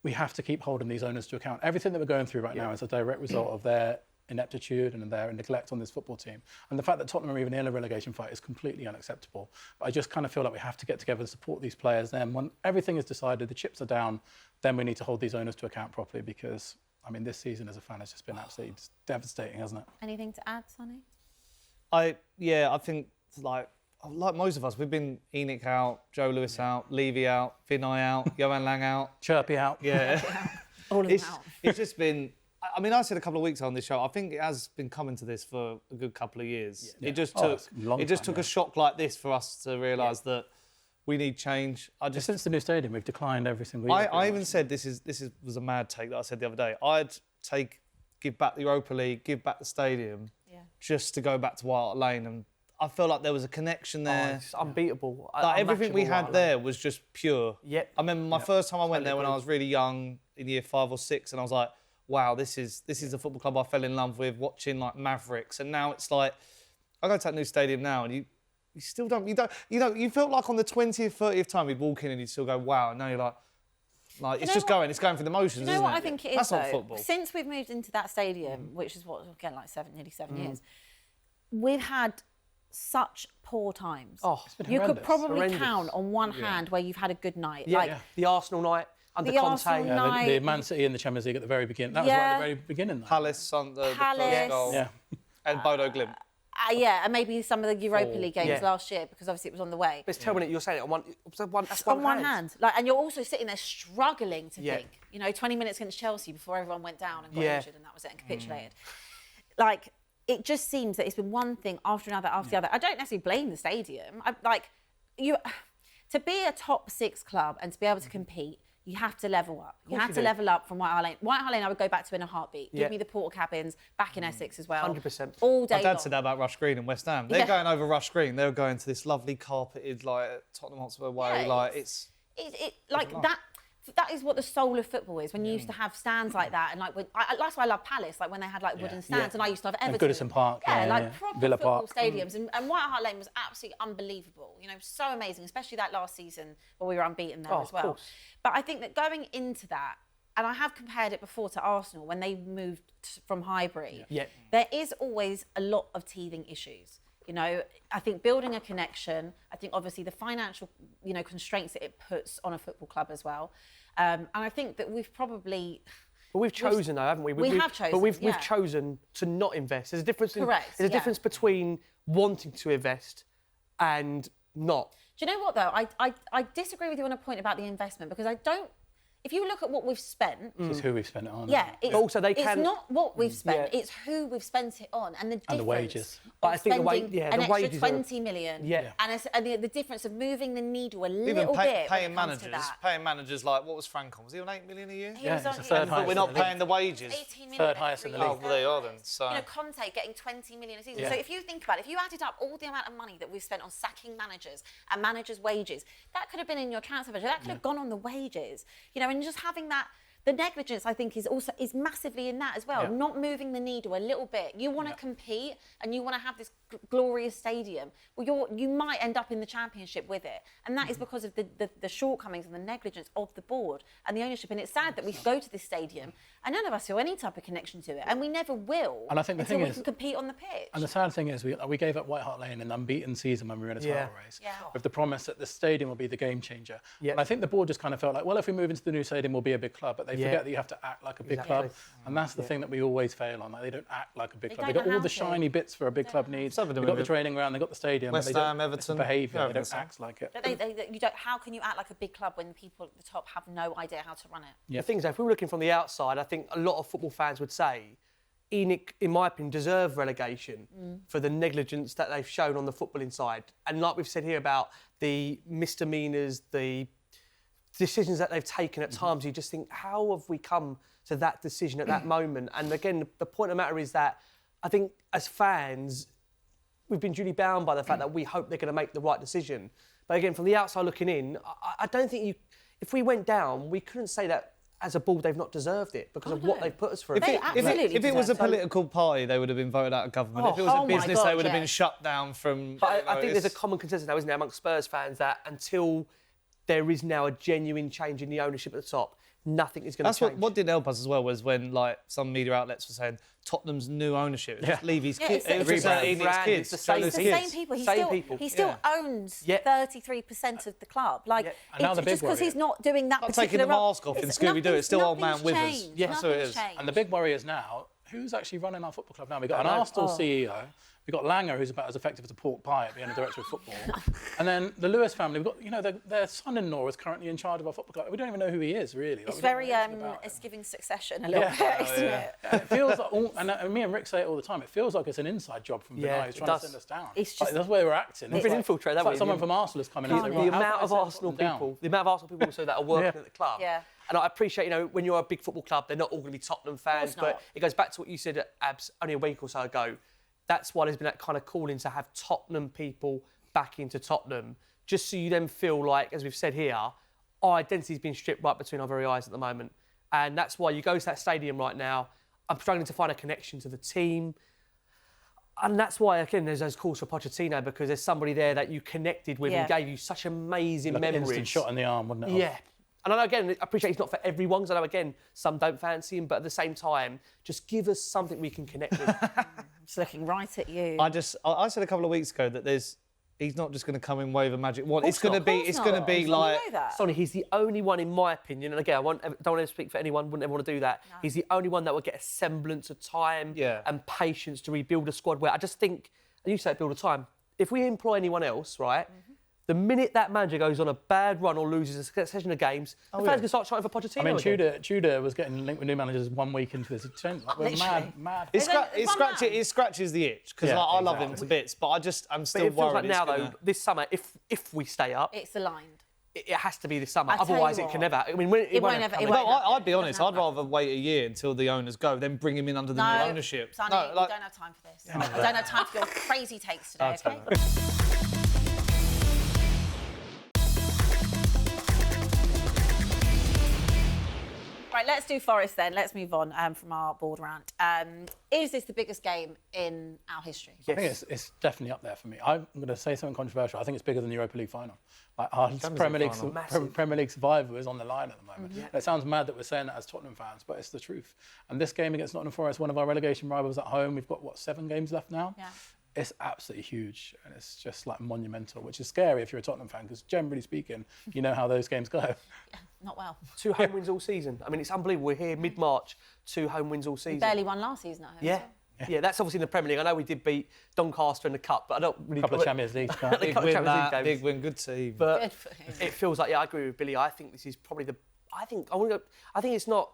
we have to keep holding these owners to account. Everything that we're going through right now is a direct result of their ineptitude and their neglect on this football team. And the fact that Tottenham are even in a relegation fight is completely unacceptable. But I just kind of feel like we have to get together and support these players. Then when everything is decided, the chips are down, then we need to hold these owners to account properly, because, I mean, this season as a fan has just been absolutely devastating, hasn't it? Anything to add, Sonny? I think, like most of us, we've been Enoch out, Joe Lewis out, Levy out, Vinay out, Johan Lang out. Chirpy out. Yeah. All of them out. It's just been... I mean, I said a couple of weeks on this show, I think it has been coming to this for a good couple of years. Yeah. It just took a shock like this for us to realise that we need change. Since the new stadium, we've declined every single year. I even said this was a mad take that I said the other day. I'd give back the Europa League, give back the stadium, just to go back to White Hart Lane. And I felt like there was a connection there. It's unbeatable. Like everything we had there was just pure. Yep. I remember my first time I went there when I was really young, in year 5 or 6, and I was like, wow, this is a football club I fell in love with, watching like Mavericks. And now it's like, I go to that new stadium now, and you still don't, you felt like on the 20th, 30th time you'd walk in and you'd still go, wow, and now you're like it's just going through the motions, isn't it? You know what I think it is, That's though? Not football. Since we've moved into that stadium, which is what, again, like nearly 7 years, we've had such poor times. Oh, you could probably count on one hand where you've had a good night. The Arsenal night. Under Conte. The Man City in the Champions League at the very beginning. That was right at the very beginning. Palace on the first goal. Yeah. And Bodo Glimt. And maybe some of the Europa League games last year, because obviously it was on the way. But it's terrible that you're saying it on one hand. Like, and you're also sitting there struggling to think. You know, 20 minutes against Chelsea before everyone went down and got injured, and that was it, and capitulated. Like, it just seems that it's been one thing after another after the other. I don't necessarily blame the stadium. To be a top 6 club and to be able to compete, you have to level up. You have to level up from White Hart Lane. White Hart Lane, I would go back to in a heartbeat. Give me the Porter cabins back in Essex as well. 100%. All day My dad long. said that about Rush Green and West Ham. They're going over Rush Green. They're going to this lovely carpeted, like, Tottenham Hotspur way. Yeah, like, it's like that. That is what the soul of football is. When you used to have stands like that, and like that's why I love Palace. Like when they had like wooden stands, and I used to have Everton. And Goodison Park, proper Villa football Park. stadiums. And White Hart Lane was absolutely unbelievable. You know, so amazing, especially that last season where we were unbeaten there as well. But I think that going into that, and I have compared it before to Arsenal when they moved from Highbury. There is always a lot of teething issues. You know, I think building a connection, I think obviously the financial, constraints that it puts on a football club as well. And I think that we've probably... But we've chosen, though, haven't we? We have chosen, but we've chosen to not invest. There's a difference. Correct, There's a difference between wanting to invest and not. Do you know what, though? I disagree with you on a point about the investment, because I don't... If you look at what we've spent... It's who we've spent it on. Yeah, but also they can... It's not what we've spent, it's who we've spent it on, and the difference... And the wages. But I think an extra 20 million. Yeah. And the difference of moving the needle a even little bit paying managers, like, what was Frank on? Was he on 8 million a year? He was on, it's the third highest. We're not paying the wages. 18 million Third highest in the league. Oh, well, they are then. So. You know, Conte getting 20 million a season. So if you think about it, if you added up all the amount of money that we've spent on sacking managers and managers' wages, that could have been in your transfer budget. That could have gone on the wages. You know, and just having that. The negligence, I think, is massively in that as well. Not moving the needle a little bit. You want to compete and you want to have this glorious stadium. Well, you might end up in the Championship with it, and that is because of the shortcomings and the negligence of the board and the ownership. And it's sad that we go to this stadium and none of us feel any type of connection to it, and we never will. And I think the until thing we is, can compete on the pitch. And the sad thing is, we gave up White Hart Lane an unbeaten season when we were in a title race, with the promise that the stadium will be the game changer. And I think the board just kind of felt like, well, if we move into the new stadium, we'll be a big club, but they forget that you have to act like a big club, and that's the thing that we always fail on. Like, they don't act like a big club. They got all the shiny bits for a big club needs. They've got the training ground, they've got the stadium. West Ham, Everton, behaviour. They don't act like it. But you don't. How can you act like a big club when people at the top have no idea how to run it? The thing is, if we were looking from the outside, I think a lot of football fans would say, ENIC, in my opinion, deserve relegation for the negligence that they've shown on the footballing side. And like we've said here about the misdemeanours, the decisions that they've taken at times, you just think, how have we come to that decision at that moment? And again, the point of the matter is that I think as fans, we've been duly bound by the fact that we hope they're going to make the right decision. But again, from the outside looking in, I don't think if we went down, we couldn't say that as a board they've not deserved it because of what they've put us through. If it was a political party, they would have been voted out of government. If it was a business, they would have been shut down from... But I think there's a common consensus now, isn't there, amongst Spurs fans, that until there is now a genuine change in the ownership at the top, nothing is going to change. What did help us as well was when, like, some media outlets were saying Tottenham's new ownership. Just leave his kids. It's the same people. He still owns 33% of the club. Like, just because he's not doing that particular... taking the mask off in Scooby-Doo, it's still old man Withers. Yeah, so it is. And the big worry is now, who's actually running our football club now? We've got an Arsenal CEO. We've got Langer, who's about as effective as a pork pie at being a director of football. And then the Lewis family, we've got, their son-in-law is currently in charge of our football club. We don't even know who he is, really. It's very, it's giving Succession a little bit, isn't it? It feels like, and me and Rick say it all the time, it feels like it's an inside job from Vinay who's trying to send us down. It's just, that's where we're acting. We've been infiltrated, haven't we? Someone from Arsenal has come in and said, the amount of Arsenal people also that are working at the club. And I appreciate, when you're a big football club, they're not all going to be Tottenham fans, but it goes back to what you said, Abs, only a week or so ago. That's why there's been that kind of calling to have Tottenham people back into Tottenham, just so you then feel like, as we've said here, our identity's been stripped right between our very eyes at the moment. And that's why you go to that stadium right now, I'm struggling to find a connection to the team. And that's why, again, there's those calls for Pochettino, because there's somebody there that you connected with and gave you such amazing memories. An instant shot in the arm, wouldn't it? Yeah. And I know, again, I appreciate he's not for everyone, because I know, again, some don't fancy him, but at the same time, just give us something we can connect with. Just looking right at you. I said a couple of weeks ago that he's not just going to come in, wave a magic wand. It's going to be like... Sonny, he's the only one, in my opinion, and again, don't want to speak for anyone, wouldn't ever want to do that. No. He's the only one that will get a semblance of time and patience to rebuild a squad where I just think, and you say it all the time, if we employ anyone else, right, the minute that manager goes on a bad run or loses a succession of games, the fans can start shouting for Pochettino. I mean, Tudor was getting linked with new managers 1 week into this trend. Like, we're mad. It scratches the itch, because I love him to bits, but I'm still worried. It feels like now, though, this summer, if we stay up... It's aligned. it has to be this summer. I tell you Otherwise, it what, can never. I mean, it won't ever. come It in. won't No, ever. I'd be honest. Doesn't I'd happen. rather wait a year until the owners go, then bring him in under the new ownership. Sonny, No, we don't have time for this. I don't have time for your crazy takes today, okay? Right, let's do Forest then. Let's move on from our board rant. Is this the biggest game in our history? I think it's definitely up there for me. I'm going to say something controversial. I think it's bigger than the Europa League final. Like our Premier League survival is on the line at the moment. It sounds mad that we're saying that as Tottenham fans, but it's the truth. And this game against Nottingham Forest, one of our relegation rivals at home, we've got, 7 games left now? Yeah. It's absolutely huge, and it's just like monumental, which is scary if you're a Tottenham fan, because generally speaking, you know how those games go. Yeah, not well. 2 home wins all season. I mean, it's unbelievable. We're here mid-March, 2 home wins all season. Barely won last season at home. Yeah. Yeah, that's obviously in the Premier League. I know we did beat Doncaster in the Cup, but I don't really... Couple of Champions League. Big win, that. Big win, good team. But Good for him. it feels like, I agree with Billie. I think this is probably the... I think it's not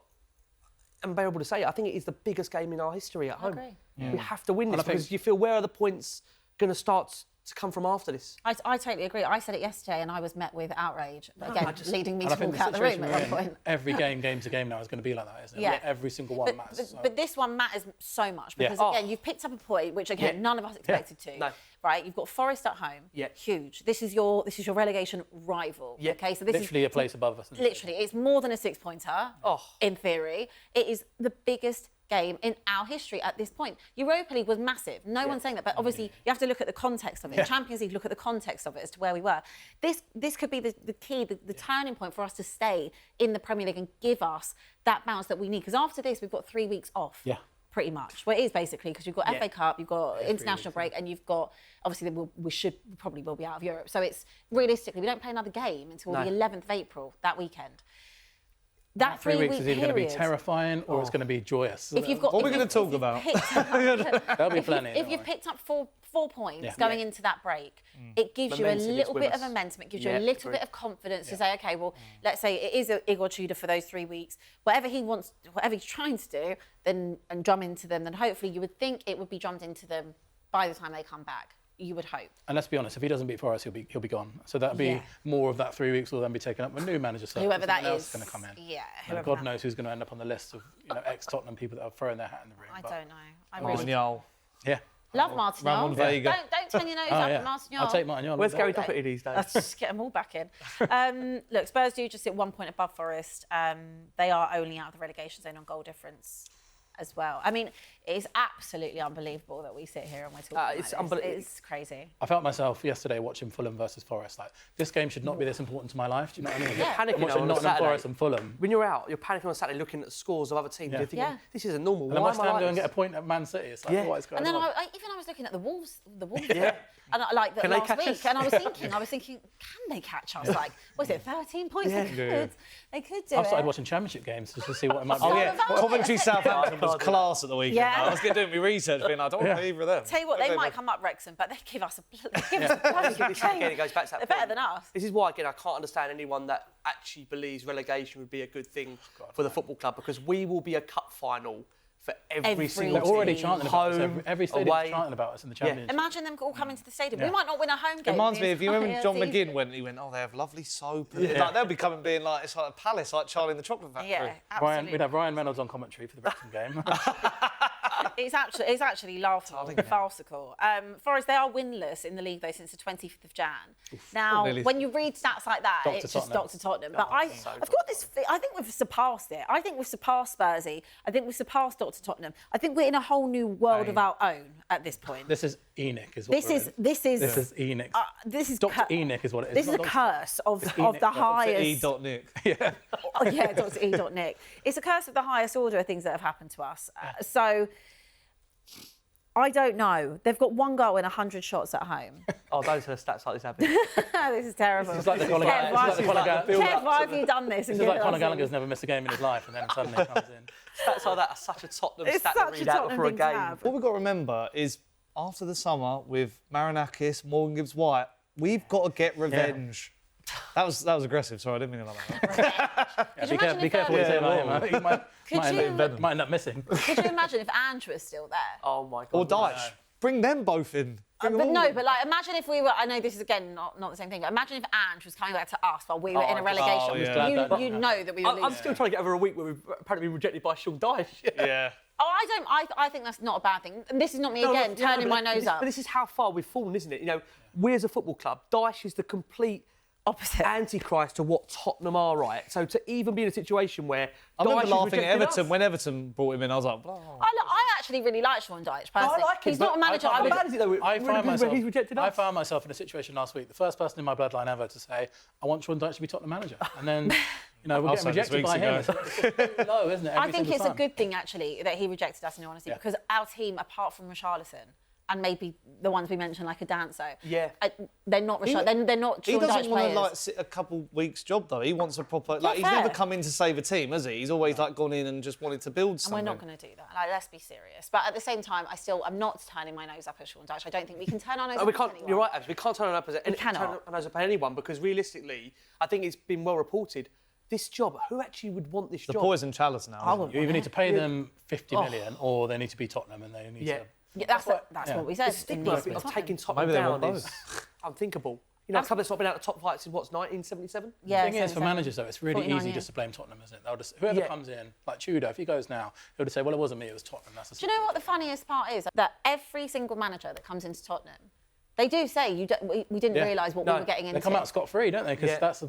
unbearable to say it. I think it is the biggest game in our history at home. agree. We have to win this because you feel, where are the points going to start to come from after this? I totally agree. I said it yesterday and I was met with outrage. Again, leading me to think walk out the room at one point. Every game to game now is going to be like that, isn't it? Yeah. Like every single one matters. But this one matters so much because, again, you've picked up a point, which, again, none of us expected to. No. Right? You've got Forest at home. Yeah. Huge. This is your relegation rival. Yeah. Okay, so this literally a place above us. Literally, it's more than a 6-pointer, in theory. It is the biggest game in our history at this point. Europa League was massive. No one's saying that, but obviously you have to look at the context of it. Champions League, look at the context of it as to where we were. This could be the key, the turning point for us to stay in the Premier League and give us that bounce that we need. Because after this, we've got 3 weeks off. Yeah. Pretty much. Well, it is basically because you've got FA Cup, you've got international break, and you've got, obviously, we probably will be out of Europe. So it's realistically, we don't play another game until the 11th of April, that weekend. That 3 week is either going to be terrifying or it's going to be joyous. If you've got, what are we going to talk about? There'll be plenty. If you've picked up four points going into that break, it gives you a little bit of momentum. It gives you a little bit of confidence to say, okay, well, let's say it is Igor Tudor for those 3 weeks. Whatever he's trying to do, and drum into them, then hopefully you would think it would be drummed into them by the time they come back. You would hope. And let's be honest, if he doesn't beat Forest, he'll be gone. So that'll be more of that 3 weeks will then be taken up with new manager. Whoever that else is going to come in. Yeah. And God knows who's going to end up on the list of ex-Tottenham people that are throwing their hat in the ring. I don't know. I really really Yeah. love Martignol. Vega. Don't turn your nose up at Martignol. I'll take Martignol. Where's Gary Doherty these days? Let's just get them all back in. Look, Spurs do just sit 1 point above Forest. They are only out of the relegation zone on goal difference as well. I mean, it's absolutely unbelievable that we sit here and we're talking about this. It's crazy. I felt myself yesterday watching Fulham versus Forest. Like, this game should not be this important to my life. Do you know what I mean? Yeah. Panicking watching on Nottingham Saturday. Forest and Fulham. When you're out, you're panicking on Saturday looking at the scores of other teams. You're thinking, this isn't normal. And then Why West am I Ham like go and this? get a point at Man City. It's like, what is going on? And then I was looking at the Wolves. And last week, and I was thinking, can they catch us? Like, was it 13 points? They could do it. I've started watching Championship games just to see what it might be. Oh, yeah. Coventry Southampton was class at the weekend. Yeah. I was doing my research, being like, I don't want either of them. Tell you what, they might come up, Wrexham, but they give us a bloody Again, it goes back to that They're point. better than us. This is why, again, I can't understand anyone that actually believes relegation would be a good thing for the football club, because we will be a cup final for every single They're team. already chanting about us. Home, Every stadium's away. chanting about us in the Championship. Imagine them all coming to the stadium. We might not win a home game. It reminds me of, you remember when John Entire McGinn went, he went, oh, they have lovely soap. Like, they'll be coming being like, it's like a palace, like Charlie in the Chocolate Factory. Yeah, absolutely. We'd have Ryan Reynolds on commentary for the Wrexham game. It's actually laughable, farcical. Forest, they are winless in the league though since the 25th of Jan. Now, when you read stats like that, it's just Dr. Tottenham. But I've got this. I think we've surpassed it. I think we've surpassed Spursy. I think we've surpassed Dr. Tottenham. I think we're in a whole new world of our own at this point. This is Enoch, is what This is Enoch. This is Dr. Enoch is what it is. This is a curse of the highest. E.Nick. Yeah. Yeah, Dr. E.Nick. It's a curse of the highest order of things that have happened to us. So. I don't know. They've got 1 goal in 100 shots at home. Oh, those are the stats like this, Abby. This is terrible. It's like the Conor Kev, why have you done this? It's like Conor Gallagher's never missed a game in his life, and then suddenly comes in. Stats like that are such a Tottenham It's stat to such a read out Tottenham for a thing to game. have. What we've got to remember is, after the summer with Marinakis, Morgan Gibbs-White, we've got to get revenge. That was aggressive. Sorry, I didn't mean it like that. Be careful what you say about him. He might end up missing. Could you imagine if Andrew was still there? Oh my God. Or Dyche. Bring them both in. But like, imagine if we were. I know this is again not the same thing. But imagine if Ange was coming back to us while we were in a relegation. You know that we were. I'm still trying to get over a week where we've apparently been rejected by Sean Dyche. Yeah. Oh, I think that's not a bad thing. And this is not me turning my nose up. But this is how far we've fallen, isn't it? You know, we as a football club, Dyche is the complete opposite antichrist to what Tottenham are, right? So to even be in a situation where I remember laughing at Everton us. when Everton brought him in. I was like, oh. I actually really like Sean Dyche personally. I like him, he's not a manager. He's rejected us. I found myself in a situation last week, the first person in my bloodline ever to say, I want Sean Dyche to be Tottenham manager. And then, you know, we're getting rejected by him. It's low, isn't it? I think it's a good thing, actually, that he rejected us, in all honesty, because our team, apart from RICHARLISON, and maybe the ones we mentioned, like a dancer. Yeah. They're not they're not Sean Dyche players. He doesn't want to like sit a couple weeks job though. He wants a proper like he's never come in to save a team, has he? He's always like gone in and just wanted to build something. And we're not going to do that. Like, let's be serious. But at the same time, I'm not turning my nose up at Sean Dyche. I don't think we can turn our nose up at anyone. You're right, Abbi. We can't turn our nose up at anyone because realistically, I think it's been well reported. This job, who actually would want this job? The poison chalice now. You either need to pay them 50 million or they need to be Tottenham and they need to... Yeah, that's what we said. The stigma of taking Tottenham down is unthinkable. You know, a club that's not been out of the top flight since, 1977? Yeah, the thing is, for managers, though, it's really easy just to blame Tottenham, isn't it? They'll just, whoever comes in, like Tudor, if he goes now, he'll just say, well, it wasn't me, it was Tottenham. Do you know what the funniest part is? That every single manager that comes into Tottenham, they do say we didn't realise what we were getting into. They come out scot-free, don't they? Because that's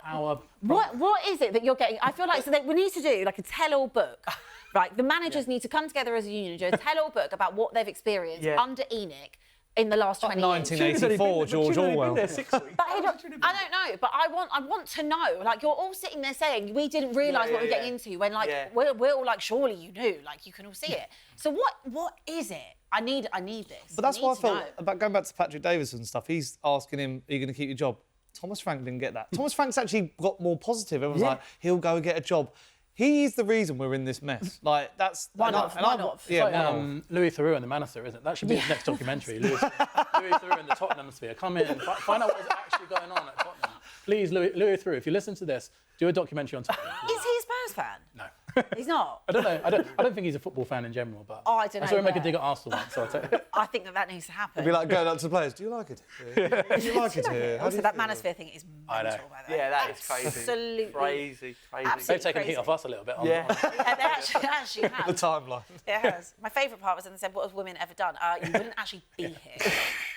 our... What is it that you're getting? I feel like we need to do like a tell-all book. Right, the managers need to come together as a union, do a tell-all book about what they've experienced under ENIC in the last 20 years. 1984, George Orwell. I don't know, but I want to know. Like, you're all sitting there saying we didn't realise what we were getting into when, like, we're all like, surely you knew, like, you can all see it. So what is it? I need this. But that's why I felt about going back to Patrick Davison and stuff. He's asking him, "Are you going to keep your job?" Thomas Frank didn't get that. Thomas Frank's actually got more positive. Everyone's like, "He'll go and get a job." He's the reason we're in this mess. Like, that's... Why not? Yeah, Louis Theroux and the Manosphere, isn't it? That should be his next documentary. Louis Theroux and the Tottenham sphere. Come in and find out what's actually going on at Tottenham. Please, Louis Theroux, if you listen to this, do a documentary on Tottenham. Is he a Spurs fan? No. He's not? I don't know. I don't think he's a football fan in general, but... I don't know. I saw him make a dig at Arsenal once, so I'll tell you. I think that needs to happen. It'd be like going up to the players, do you like it here? Do you like it here? Also, that Manosphere thing is mental, by the way. Yeah, that is crazy. Absolutely. Crazy. They've taken heat off us a little bit. They actually have. The timeline. It has. My favourite part was when they said, what have women ever done? You wouldn't actually be here.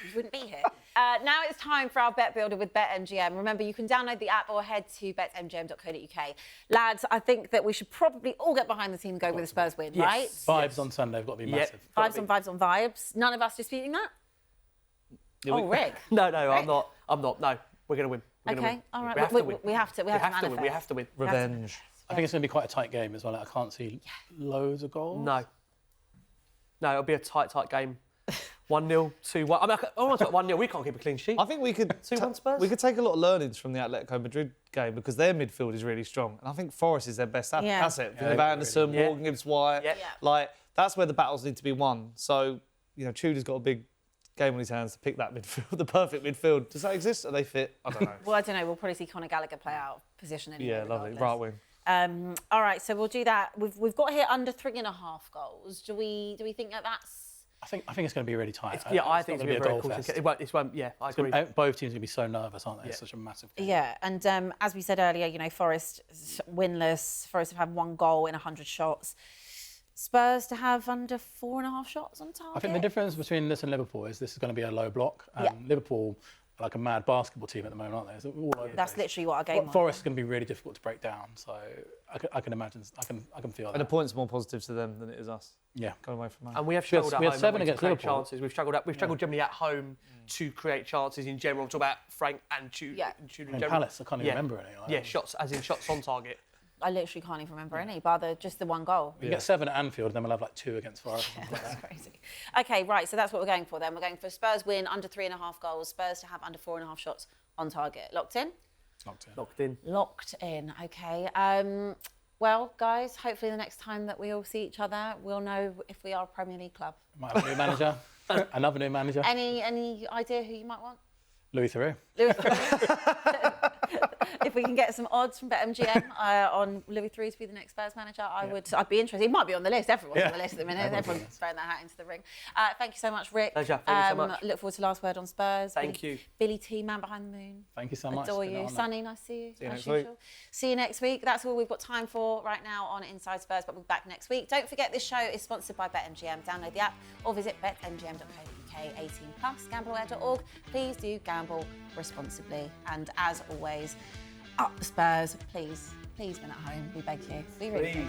You wouldn't be here. Now it's time for our Bet Builder with BetMGM. Remember, you can download the app or head to betmgm.co.uk. Lads, I think that we should probably all get behind the team and go with the Spurs win, right? Vibes on Sunday have got to be massive. Vibes on vibes. None of us disputing that? Rick. No, I'm not. No, we're going to win. Okay, all right. We have to win. We have to win. Revenge. I think it's going to be quite a tight game as well. I can't see loads of goals. No, it'll be a tight game. 1-0, 2-1. I mean, I want to talk 1-0. We can't keep a clean sheet. I think we could 2-1 Spurs. We could take a lot of learnings from the Atletico Madrid game because their midfield is really strong, and I think Forest is their best asset. Philip Anderson, Morgan Gibbs-White, like that's where the battles need to be won. So, you know, Tudor's got a big game on his hands to pick that midfield, the perfect midfield. Does that exist? Are they fit? I don't know. Well, I don't know. We'll probably see Conor Gallagher play out of position anyway. Yeah, lovely. Right wing. All right, so we'll do that. We've got here under 3.5 goals. Do we think that's? I think it's going to be really tight. I think it's going to be a very cool. It won't. Yeah, I agree. Both teams are going to be so nervous, aren't they? It's such a massive game. Yeah, and as we said earlier, you know, Forest winless. Forest have had 1 goal in 100 shots. Spurs to have under 4.5 shots on target. I think the difference between this and Liverpool is this is going to be a low block. Liverpool are like a mad basketball team at the moment, aren't they? So all over That's literally what our game was. Forest is going to be really difficult to break down. So I can imagine, I can feel that. And the point's more positive to them than it is us. Yeah. Going away from home. And we have struggled at home. We had 7 against Liverpool. Chances. We've struggled generally at home to create chances in general. I'm talking about Frank and Tudor. And Palace, I can't even remember any. Shots on target. I literally can't even remember any, bar just the 1 goal. We get 7 at Anfield, then we'll have like 2 against Forest. That's crazy. Okay, right, so that's what we're going for then. We're going for Spurs win, under 3.5 goals, Spurs to have under 4.5 shots on target. Locked in? Locked in, okay. Well, guys, hopefully the next time that we all see each other, we'll know if we are a Premier League club. Might have a new manager, another new manager. Any idea who you might want? Louis Theroux. if we can get some odds from BetMGM on Louis III to be the next Spurs manager, I'd be interested. He might be on the list. Everyone's on the list at the minute. Everyone's throwing their hat into the ring. Thank you so much, Rick. Pleasure. Thank you so much. Look forward to Last Word on Spurs. Thank you. Billie T, Man Behind the Moon. Thank you so much. Adore you. Sonny, nice to see you. See you as next usual. week. See you next week. That's all we've got time for right now on Inside Spurs, but we'll be back next week. Don't forget this show is sponsored by BetMGM. Download the app or visit betmgm.co.uk, 18+, gambleaware.org. Please do gamble responsibly. And as always, up the Spurs. Please win at home. We beg you. We really do.